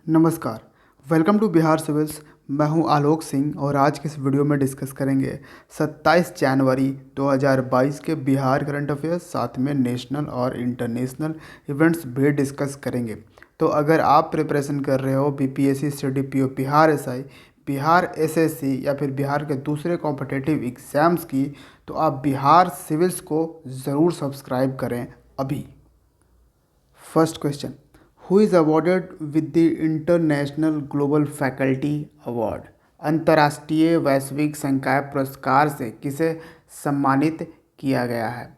नमस्कार। Welcome to Bihar civils. मैं हूं आलोक सिंह और आज के इस वीडियो में डिस्कस करेंगे 27 जनवरी 2022 के बिहार करंट अफेयर्स, साथ में नेशनल और इंटरनेशनल इवेंट्स भी डिस्कस करेंगे। तो अगर आप प्रिपरेशन कर रहे हो BPSC, CDPO, Bihar SI, Bihar SSC या फिर बिहार के दूसरे कॉम्पिटिटिव एग्ज़ाम्स की, तो आप बिहार सिविल्स को ज़रूर सब्सक्राइब करें अभी। First question, who is awarded with the international global faculty award? अंतर्राष्ट्रीय वैश्विक संकाय पुरस्कार से किसे सम्मानित किया गया है?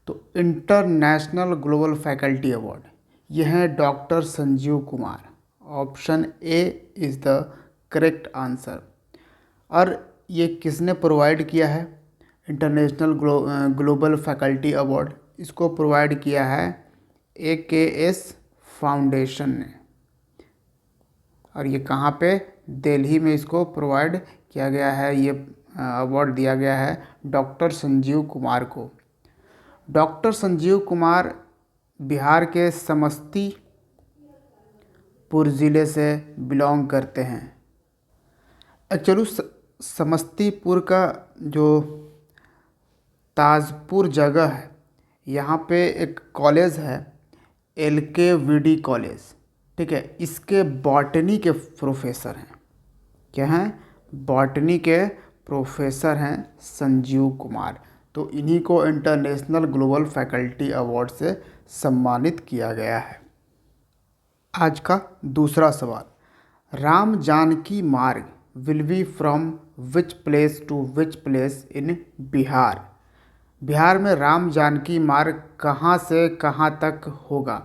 तो इंटरनेशनल ग्लोबल फैकल्टी अवार्ड यह है doctor Sanjeev Kumar. Option A is the correct answer. और ये किसने प्रोवाइड किया है इंटरनेशनल ग्लोबल फैकल्टी अवार्ड? इसको प्रोवाइड किया है AKS फाउंडेशन ने। और ये कहाँ पे? दिल्ली में इसको प्रोवाइड किया गया है। ये अवार्ड दिया गया है डॉक्टर संजीव कुमार को। डॉक्टर संजीव कुमार बिहार के समस्तीपुर ज़िले से बिलोंग करते हैं। एक्चुअली समस्तीपुर का जो ताजपुर जगह है, यहाँ पे एक कॉलेज है LKVD कॉलेज, ठीक है। इसके बॉटनी के प्रोफेसर हैं। क्या हैं? बॉटनी के प्रोफेसर हैं संजीव कुमार। तो इन्हीं को इंटरनेशनल ग्लोबल फैकल्टी अवार्ड से सम्मानित किया गया है। आज का दूसरा सवाल, Ram Janki Marg will be from which place to which place in Bihar? Bihar में राम जानकी मार्ग कहाँ से कहाँ तक होगा?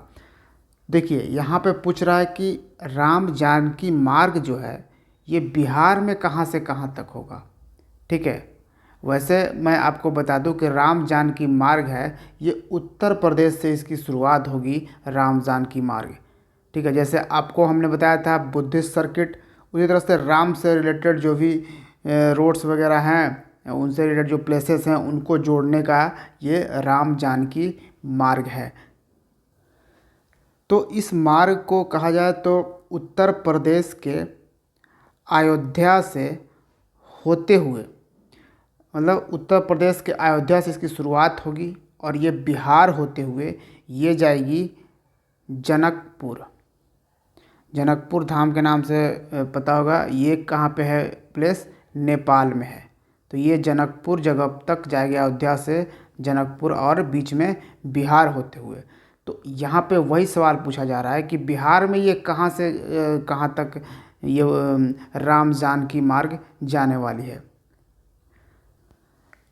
देखिए, यहाँ पे पूछ रहा है कि राम जानकी मार्ग जो है ये बिहार में कहाँ से कहाँ तक होगा, ठीक है। वैसे मैं आपको बता दूं कि राम जानकी मार्ग है ये उत्तर प्रदेश से इसकी शुरुआत होगी, राम जानकी मार्ग, ठीक है। जैसे आपको हमने बताया था बुद्धिस्ट सर्किट, उसी तरह से राम से रिलेटेड जो भी रोड्स वगैरह हैं, उनसे रिलेटेड जो प्लेसेस हैं, उनको जोड़ने का ये राम जानकी मार्ग है। तो इस मार्ग को कहा जाए तो उत्तर प्रदेश के अयोध्या से होते हुए, मतलब उत्तर प्रदेश के अयोध्या से इसकी शुरुआत होगी और ये बिहार होते हुए ये जाएगी जनकपुर। जनकपुर धाम के नाम से पता होगा। ये कहाँ पे है प्लेस? नेपाल में है। तो ये जनकपुर जगह तक जाएगी अयोध्या से जनकपुर, और बीच में बिहार होते हुए। तो यहाँ पे वही सवाल पूछा जा रहा है कि बिहार में ये कहाँ से कहाँ तक ये राम जानकी मार्ग जाने वाली है।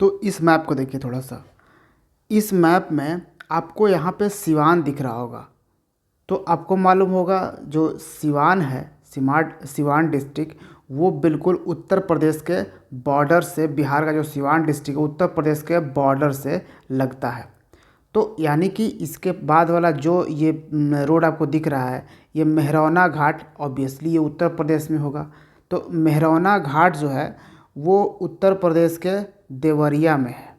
तो इस मैप को देखिए थोड़ा सा। इस मैप में आपको यहाँ पे सिवान दिख रहा होगा। तो आपको मालूम होगा जो सिवान है, सिवान डिस्ट्रिक्ट, वो बिल्कुल उत्तर प्रदेश के बॉर्डर से, बिहार का जो सिवान डिस्ट्रिक्ट है उत्तर प्रदेश के बॉर्डर से लगता है। तो यानी कि इसके बाद वाला जो ये रोड आपको दिख रहा है, ये मेहरौना घाट, ऑब्वियसली ये उत्तर प्रदेश में होगा। तो मेहरौना घाट जो है वो उत्तर प्रदेश के देवरिया में है,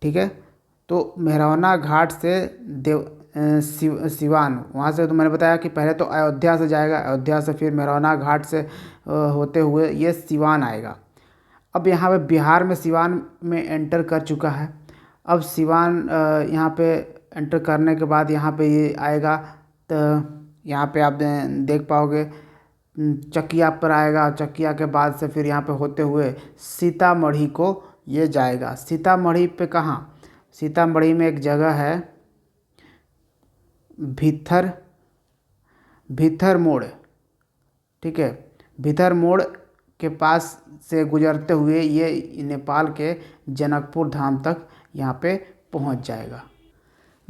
ठीक है। तो मेहरौना घाट से सिवान, वहाँ से तो मैंने बताया कि पहले तो अयोध्या से जाएगा, अयोध्या से फिर मेहरौना घाट से होते हुए ये सिवान आएगा। अब यहाँ पे बिहार में सिवान में एंटर कर चुका है। अब सिवान यहाँ पे एंटर करने के बाद यहाँ पे ये आएगा, तो यहाँ पे आप देख पाओगे चकिया पर आएगा। चकिया के बाद से फिर यहाँ पे होते हुए सीतामढ़ी को ये जाएगा। सीतामढ़ी पे कहाँ? सीतामढ़ी में एक जगह है भीतर मोड़, ठीक है। भीतर मोड़ के पास से गुजरते हुए ये नेपाल के जनकपुर धाम तक यहाँ पे पहुँच जाएगा।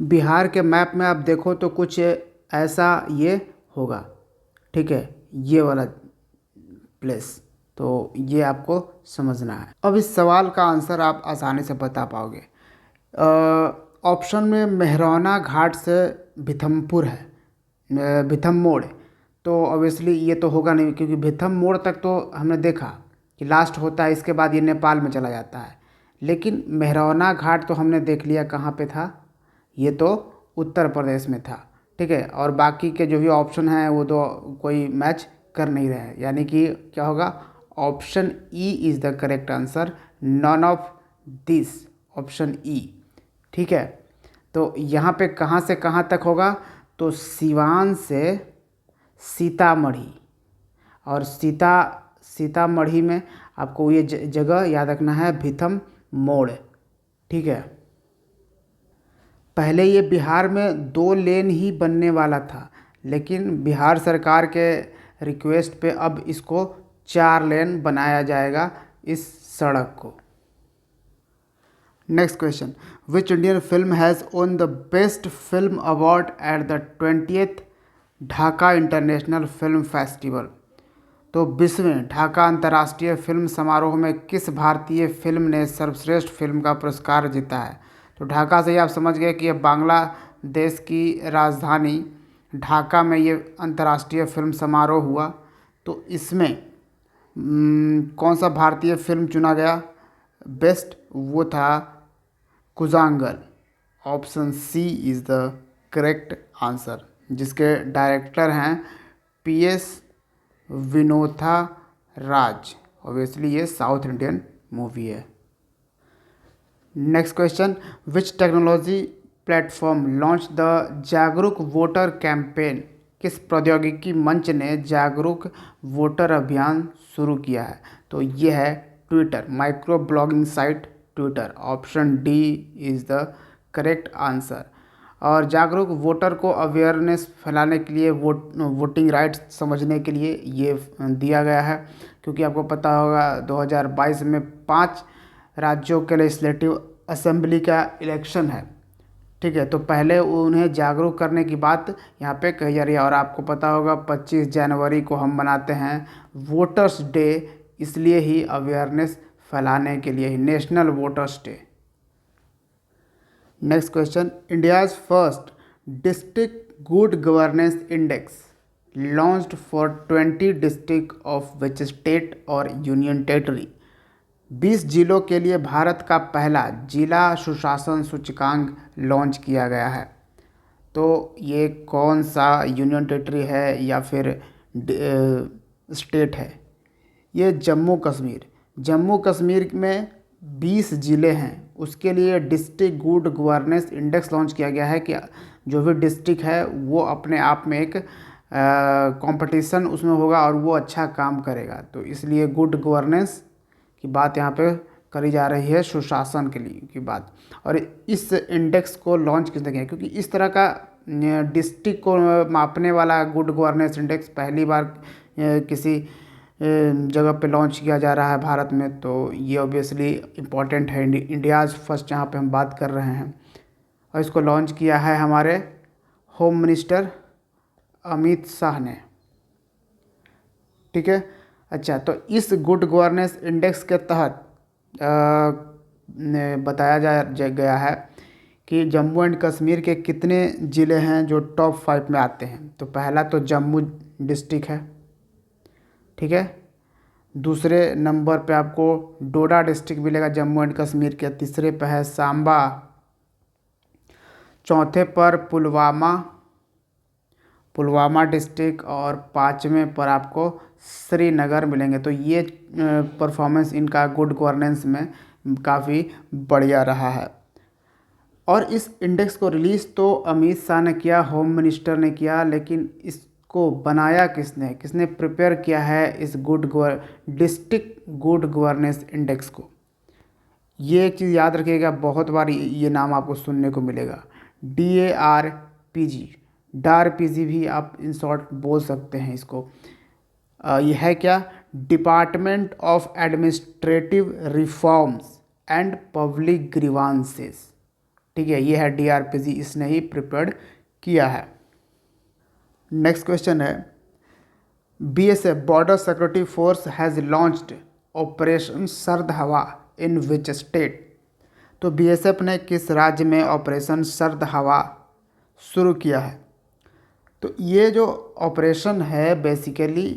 बिहार के मैप में आप देखो तो कुछ ऐसा ये होगा, ठीक है, ये वाला प्लेस। तो ये आपको समझना है। अब इस सवाल का आंसर आप आसानी से बता पाओगे। ऑप्शन में मेहरौना घाट से भिथमपुर है, भिथम मोड़, तो ऑब्वियसली ये तो होगा नहीं, क्योंकि भिथम मोड़ तक तो हमने देखा कि लास्ट होता है, इसके बाद ये नेपाल में चला जाता है। लेकिन मेहरौना घाट तो हमने देख लिया कहाँ पे था, ये तो उत्तर प्रदेश में था, ठीक है, और बाकी के जो भी ऑप्शन हैं वो तो कोई मैच कर नहीं रहे हैं, यानी कि क्या होगा, option E is the correct answer, none of this, option E. ठीक है, तो यहाँ पे कहाँ से कहाँ तक होगा, तो सिवान से सीतामढ़ी, और सीतामढ़ी में आपको ये जगह याद रखना है, भीतम मोड़। ठीक है, पहले ये बिहार में 2 लेन ही बनने वाला था, लेकिन बिहार सरकार के रिक्वेस्ट पे अब इसको 4 लेन बनाया जाएगा इस सड़क को। Next question, which Indian film has own the best film award at the 20th Dhaka international film festival. तो 20वें ढाका अंतर्राष्ट्रीय फिल्म समारोह में किस भारतीय फिल्म ने सर्वश्रेष्ठ फिल्म का पुरस्कार जीता है। तो ढाका से ही आप समझ गए कि ये बांग्लादेश की राजधानी ढाका में ये अंतर्राष्ट्रीय फिल्म समारोह हुआ। तो इसमें कौन सा भारतीय फिल्म चुना गया बेस्ट, वो था Koozhangal, option C is the correct answer, जिसके डायरेक्टर हैं PS विनोथा राज। ऑब्वियसली ये साउथ इंडियन मूवी है। Next question, which technology platform launch the Jagrook voter campaign. किस प्रौद्योगिकी मंच ने जागरूक वोटर अभियान शुरू किया है। तो ये है Twitter, micro blogging site Twitter, option D is the correct answer. और जागरूक वोटर को अवेयरनेस फैलाने के लिए, वोटिंग राइट्स समझने के लिए ये दिया गया है, क्योंकि आपको पता होगा 2022 में 5 राज्यों के लेजिस्लेटिव असेंबली का इलेक्शन है। ठीक है, तो पहले उन्हें जागरूक करने की बात यहाँ पे कही जा रही है। और आपको पता होगा 25 जनवरी को हम मनाते हैं वोटर्स डे, इसलिए ही अवेयरनेस फैलाने के लिए ही, national voters day. Next question, India's first district good governance index launched for 20 district of which state और यूनियन टेरिटरी। 20 जिलों के लिए भारत का पहला जिला सुशासन सूचकांक लॉन्च किया गया है। तो ये कौन सा यूनियन टेरिटरी है या फिर स्टेट है। ये जम्मू कश्मीर। जम्मू कश्मीर में 20 ज़िले हैं, उसके लिए district good governance index launch किया गया है कि जो भी डिस्ट्रिक्ट है वो अपने आप में एक कंपटीशन उसमें होगा और वो अच्छा काम करेगा। तो इसलिए गुड गवर्नेंस की बात यहाँ पे करी जा रही है, सुशासन के लिए की बात। और इस इंडेक्स को लॉन्च किसने किया, क्योंकि इस तरह का डिस्ट्रिक्ट को मापने वाला गुड गवर्नेंस इंडेक्स पहली बार किसी जगह पे लॉन्च किया जा रहा है भारत में। तो ये ऑब्वियसली इम्पॉर्टेंट है, इंडियाज़ फर्स्ट जहाँ पे हम बात कर रहे हैं। और इसको लॉन्च किया है हमारे होम मिनिस्टर अमित शाह ने। ठीक है, अच्छा, तो इस गुड गवर्नेंस इंडेक्स के तहत बताया गया है कि जम्मू एंड कश्मीर के कितने ज़िले हैं जो टॉप 5 में आते हैं। तो पहला तो जम्मू डिस्ट्रिक्ट है, ठीक है। दूसरे नंबर पे आपको डोडा डिस्ट्रिक्ट मिलेगा जम्मू एंड कश्मीर के। तीसरे पे है सांबा। चौथे पर पुलवामा डिस्ट्रिक्ट। और 5वें पर आपको श्रीनगर मिलेंगे। तो ये परफॉर्मेंस इनका गुड गवर्नेंस में काफ़ी बढ़िया रहा है। और इस इंडेक्स को रिलीज़ तो अमित शाह ने किया, होम मिनिस्टर ने किया, लेकिन इसको बनाया किसने प्रिपेयर किया है इस डिस्ट्रिक्ट गुड गवर्नेंस इंडेक्स को। ये एक चीज़ याद रखिएगा, बहुत बार ये नाम आपको सुनने को मिलेगा, DARPG, DARPG भी आप इन शॉर्ट बोल सकते हैं इसको। ये है क्या, department of administrative reforms and public grievances. ठीक है, ये है DRPG, इसने ही प्रिपेयर्ड किया है। नेक्स्ट क्वेश्चन है, BSF border security force has launched operation सर्द हवा इन विच स्टेट। तो BSF ने किस राज्य में ऑपरेशन सर्द हवा शुरू किया है। तो ये जो ऑपरेशन है बेसिकली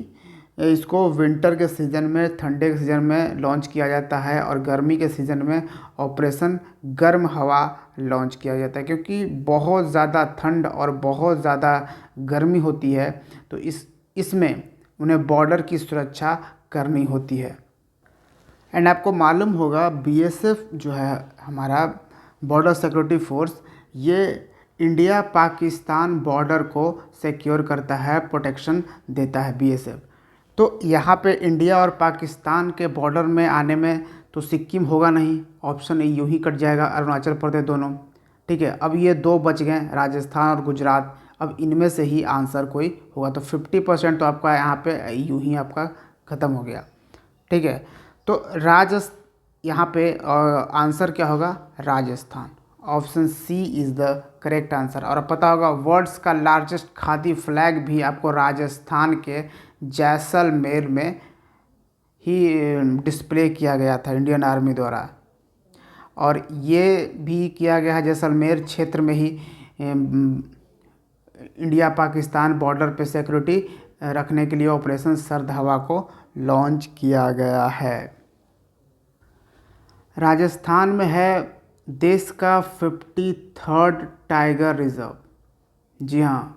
इसको विंटर के सीज़न में, ठंडे के सीज़न में लॉन्च किया जाता है और गर्मी के सीज़न में ऑपरेशन गर्म हवा लॉन्च किया जाता है, क्योंकि बहुत ज़्यादा ठंड और बहुत ज़्यादा गर्मी होती है। तो इसमें उन्हें बॉर्डर की सुरक्षा करनी होती है। एंड आपको मालूम होगा बीएसएफ जो है हमारा बॉर्डर सिक्योरिटी फोर्स, ये इंडिया पाकिस्तान बॉर्डर को सिक्योर करता है, प्रोटेक्शन देता है बीएसएफ। तो यहाँ पे इंडिया और पाकिस्तान के बॉर्डर में आने में तो सिक्किम होगा नहीं, ऑप्शन यूँ ही कट जाएगा, अरुणाचल प्रदेश दोनों। ठीक है, अब ये दो बच गए, राजस्थान और गुजरात। अब इनमें से ही आंसर कोई होगा, तो 50% तो आपका यहाँ पे यूँ ही आपका ख़त्म हो गया। ठीक है, तो यहाँ पे आंसर क्या होगा, Rajasthan. Option C is the correct answer. और पता होगा वर्ल्ड्स का लार्जेस्ट खादी फ्लैग भी आपको राजस्थान के जैसलमेर में ही डिस्प्ले किया गया था इंडियन आर्मी द्वारा। और ये भी किया गया है जैसलमेर क्षेत्र में ही इंडिया पाकिस्तान बॉर्डर पे सिक्योरिटी रखने के लिए ऑपरेशन सर्द हवा को लॉन्च किया गया है। राजस्थान में है देश का 53rd टाइगर रिजर्व। जी हाँ,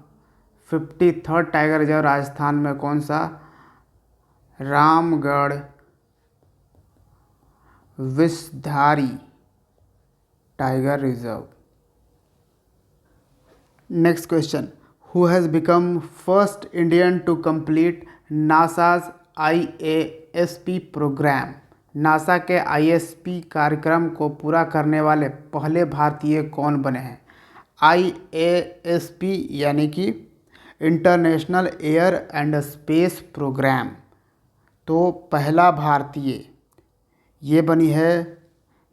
53rd टाइगर रिजर्व राजस्थान में कौन सा, Ramgarh Vishdhari tiger reserve. Next question, who has become first Indian to complete NASA's IASP programme. NASA के IASP कार्यक्रम को पूरा करने वाले पहले भारतीय कौन बने हैं। IASP यानी कि international air and space programme. तो पहला भारतीय ये बनी है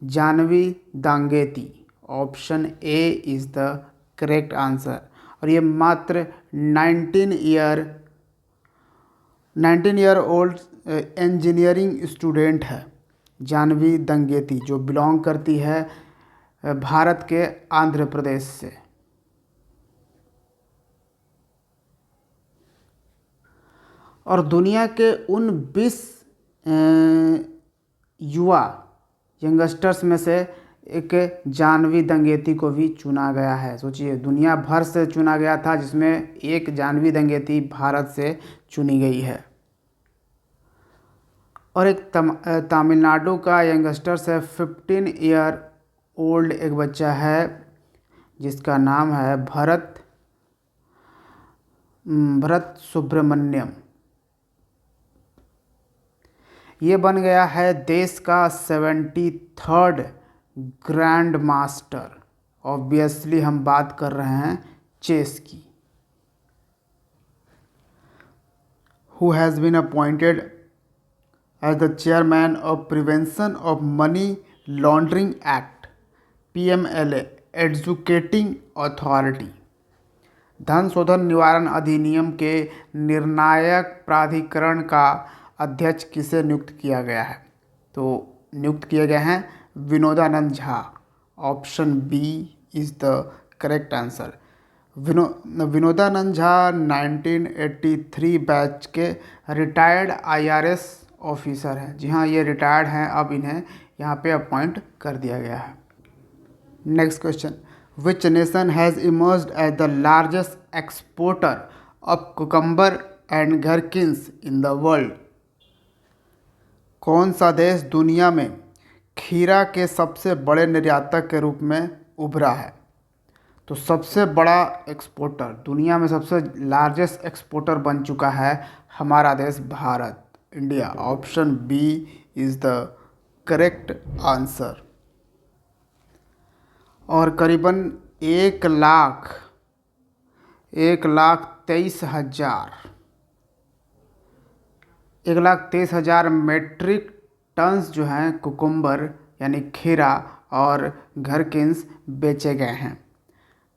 Jahnavi Dangeti. Option A is the correct answer. और ये मात्र 19 ईयर ओल्ड इंजीनियरिंग स्टूडेंट है जानवी दांगेती, जो बिलोंग करती है भारत के आंध्र प्रदेश से। और दुनिया के उन 20 युवा यंगस्टर्स में से एक जानवी दांगेती को भी चुना गया है। सोचिए, दुनिया भर से चुना गया था, जिसमें एक जानवी दांगेती भारत से चुनी गई है। और एक तमिलनाडु का यंगस्टर्स है 15 ईयर ओल्ड एक बच्चा है जिसका नाम है भरत सुब्रमण्यम। ये बन गया है देश का 73rd ग्रैंड मास्टर। ऑब्वियसली हम बात कर रहे हैं चेस की। Who has been appointed as the chairman of prevention of money laundering act PMLA adjudicating authority. धन शोधन निवारण अधिनियम के निर्णायक प्राधिकरण का अध्यक्ष किसे नियुक्त किया गया है। तो नियुक्त किए गए हैं Vinodanand Jha. Option B is the correct answer. Vinodanand Jha 1983 batch के रिटायर्ड IRS ऑफिसर हैं। जी हाँ, ये रिटायर्ड हैं, अब इन्हें यहाँ पे अपॉइंट कर दिया गया है। Next question, which nation has emerged as the largest exporter of cucumber and gherkins in the world. कौन सा देश दुनिया में खीरा के सबसे बड़े निर्यातक के रूप में उभरा है। तो सबसे बड़ा एक्सपोर्टर, दुनिया में सबसे लार्जेस्ट एक्सपोर्टर बन चुका है हमारा देश Bharat, India. Option B is the correct answer. और करीबन 1,23,000 मेट्रिक टन्स जो हैं कुकुम्बर यानी खीरा और घरकिन्स बेचे गए हैं।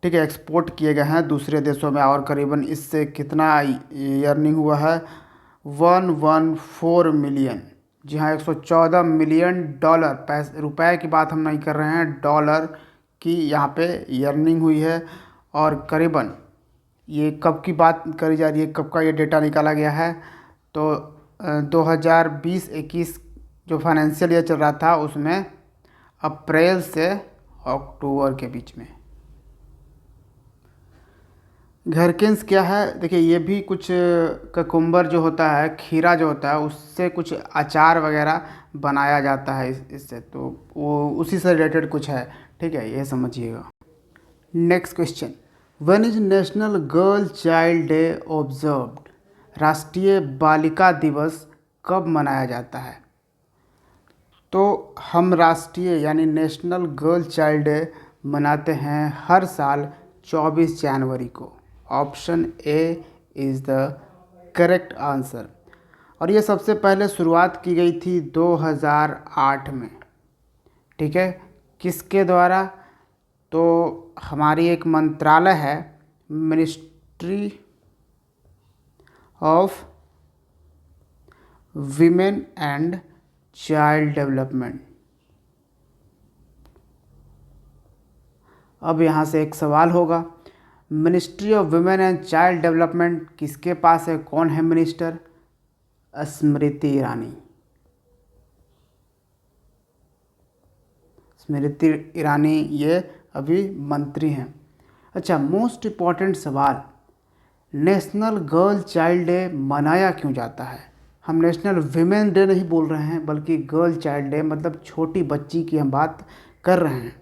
ठीक है, एक्सपोर्ट किए गए हैं दूसरे देशों में। और करीबन इससे कितना अर्निंग हुआ है, 114 मिलियन। जी हाँ, 114 मिलियन डॉलर, रुपए की बात हम नहीं कर रहे हैं, डॉलर की यहाँ पे अर्निंग हुई है। और करीबन ये कब की बात करी जा रही है, कब का ये डेटा निकाला गया है, तो 2020-21 जो फाइनेंशियल ईयर चल रहा था उसमें अप्रैल से अक्टूबर के बीच में। घरकिन्स क्या है? देखिए ये भी कुछ ककुम्बर जो होता है, खीरा जो होता है, उससे कुछ अचार वगैरह बनाया जाता है इससे, तो वो उसी से रिलेटेड कुछ है। ठीक है, ये समझिएगा। Next question, when is national girl child day observed? राष्ट्रीय बालिका दिवस कब मनाया जाता है? तो हम राष्ट्रीय यानी नेशनल गर्ल चाइल्ड डे मनाते हैं हर साल 24 जनवरी को। Option A is the correct answer. और ये सबसे पहले शुरुआत की गई थी 2008 में। ठीक है, किसके द्वारा? तो हमारी एक मंत्रालय है, ministry of women and child development. अब यहाँ से एक सवाल होगा, ministry of women and child development किसके पास है? कौन है मिनिस्टर? स्मृति ईरानी। स्मृति ईरानी ये अभी मंत्री हैं। अच्छा, मोस्ट इम्पॉर्टेंट सवाल, नेशनल गर्ल चाइल्ड डे मनाया क्यों जाता है? हम नेशनल विमेन डे नहीं बोल रहे हैं, बल्कि गर्ल चाइल्ड डे, मतलब छोटी बच्ची की हम बात कर रहे हैं।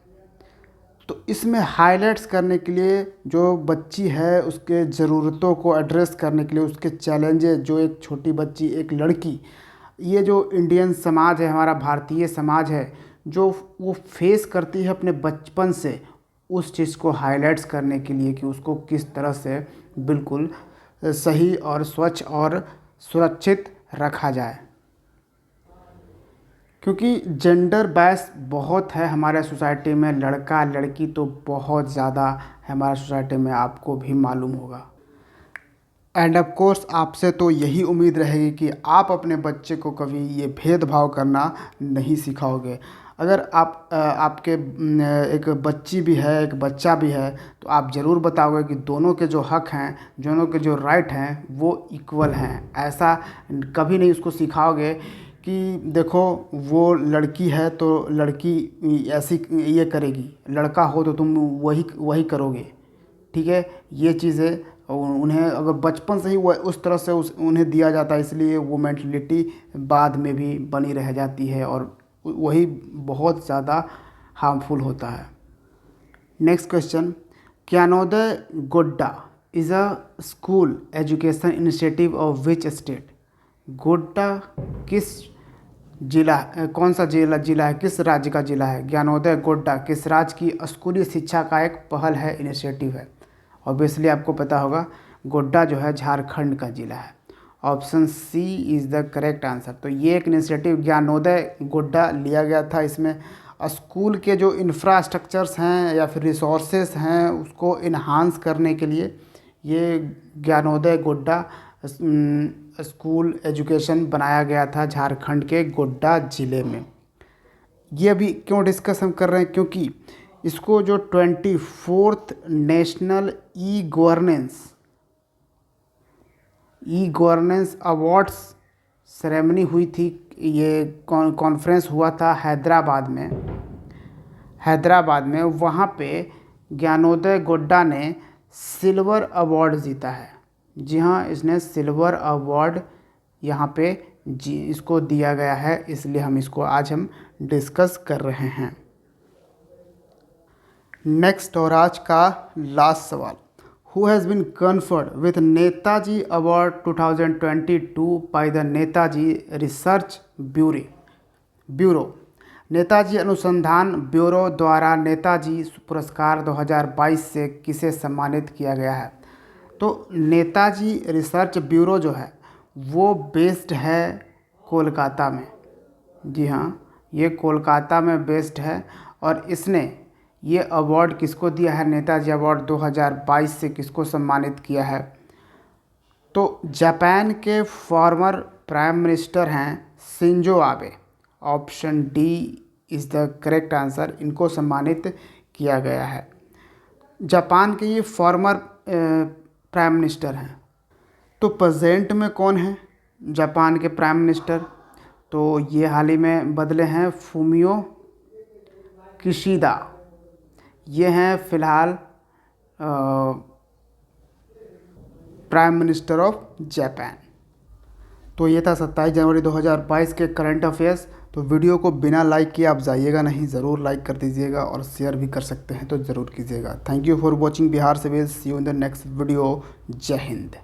तो इसमें हाइलाइट्स करने के लिए, जो बच्ची है उसके ज़रूरतों को एड्रेस करने के लिए, उसके चैलेंजेस, जो एक छोटी बच्ची, एक लड़की, ये जो इंडियन समाज है, हमारा भारतीय समाज है, जो वो फेस करती है अपने बचपन से, उस चीज़ को हाइलाइट्स करने के लिए कि उसको किस तरह से बिल्कुल सही और स्वच्छ और सुरक्षित रखा जाए। क्योंकि जेंडर बैस बहुत है हमारे सोसाइटी में, लड़का लड़की तो बहुत ज़्यादा है हमारे सोसाइटी में, आपको भी मालूम होगा। एंड ऑफ कोर्स आपसे तो यही उम्मीद रहेगी कि आप अपने बच्चे को कभी ये भेदभाव करना नहीं सिखाओगे। अगर आपके एक बच्ची भी है, एक बच्चा भी है, तो आप ज़रूर बताओगे कि दोनों के जो हक हैं, दोनों के जो राइट हैं, वो इक्वल हैं। ऐसा कभी नहीं उसको सिखाओगे कि देखो वो लड़की है तो लड़की ऐसी ये करेगी, लड़का हो तो तुम वही वही करोगे। ठीक है, ये चीज़ें उन्हें अगर बचपन से ही वो उस तरह से उन्हें दिया जाता है, इसलिए वो मेंटलिटी बाद में भी बनी रह जाती है और वही बहुत ज़्यादा हार्मफुल होता है। Next question, Gyanoday Godda is a school education initiative of which state? Godda किस जिला, कौन सा जिला है, किस राज्य का जिला है? ज्ञानोदय गोड्डा किस राज्य की स्कूली शिक्षा का एक पहल है, इनिशिएटिव है? ऑब्वियसली आपको पता होगा, गोड्डा जो है झारखंड का जिला है। Option C is the correct answer. तो ये एक इनिशिएटिव ज्ञानोदय गोड्डा लिया गया था। इसमें स्कूल के जो इंफ्रास्ट्रक्चर्स हैं या फिर रिसोर्सेस हैं, उसको इन्हांस करने के लिए ये ज्ञानोदय गोड्डा स्कूल एजुकेशन बनाया गया था झारखंड के गोड्डा ज़िले में। ये अभी क्यों डिस्कस हम कर रहे हैं? क्योंकि इसको जो 24th national e governance awards ceremony हुई थी, ये कॉन्फ्रेंस हुआ था हैदराबाद में। वहाँ पे ज्ञानोदय गोड्डा ने सिल्वर अवार्ड जीता है। जी हाँ, इसने सिल्वर अवार्ड यहाँ पे इसको दिया गया है, इसलिए हम इसको आज हम डिस्कस कर रहे हैं। नेक्स्ट और आज का लास्ट सवाल, who has been conferred with Netaji award 2022 by the Netaji research bureau? Netaji अनुसंधान ब्यूरो द्वारा नेताजी पुरस्कार 2022 से किसे सम्मानित किया गया है? तो नेताजी रिसर्च ब्यूरो जो है वो बेस्ड है कोलकाता में। जी हाँ, ये कोलकाता में बेस्ड है और इसने ये अवार्ड किसको दिया है? नेताजी अवार्ड 2022 से किसको सम्मानित किया है? तो जापान के फॉर्मर प्राइम मिनिस्टर हैं Shinzo Abe. Option D is the correct answer. इनको सम्मानित किया गया है। जापान के ये फॉर्मर प्राइम मिनिस्टर हैं। तो प्रेजेंट में कौन है? जापान के प्राइम मिनिस्टर, तो ये हाल ही में बदले हैं फूमियो किशिदा। ये हैं फ़िलहाल प्राइम मिनिस्टर ऑफ जापान। तो ये था 27 जनवरी 2022 के करंट अफेयर्स। तो वीडियो को बिना लाइक किए आप जाइएगा नहीं, ज़रूर लाइक कर दीजिएगा और शेयर भी कर सकते हैं तो ज़रूर कीजिएगा। Thank you for watching Bihar civils. See you in the next video. जय हिंद।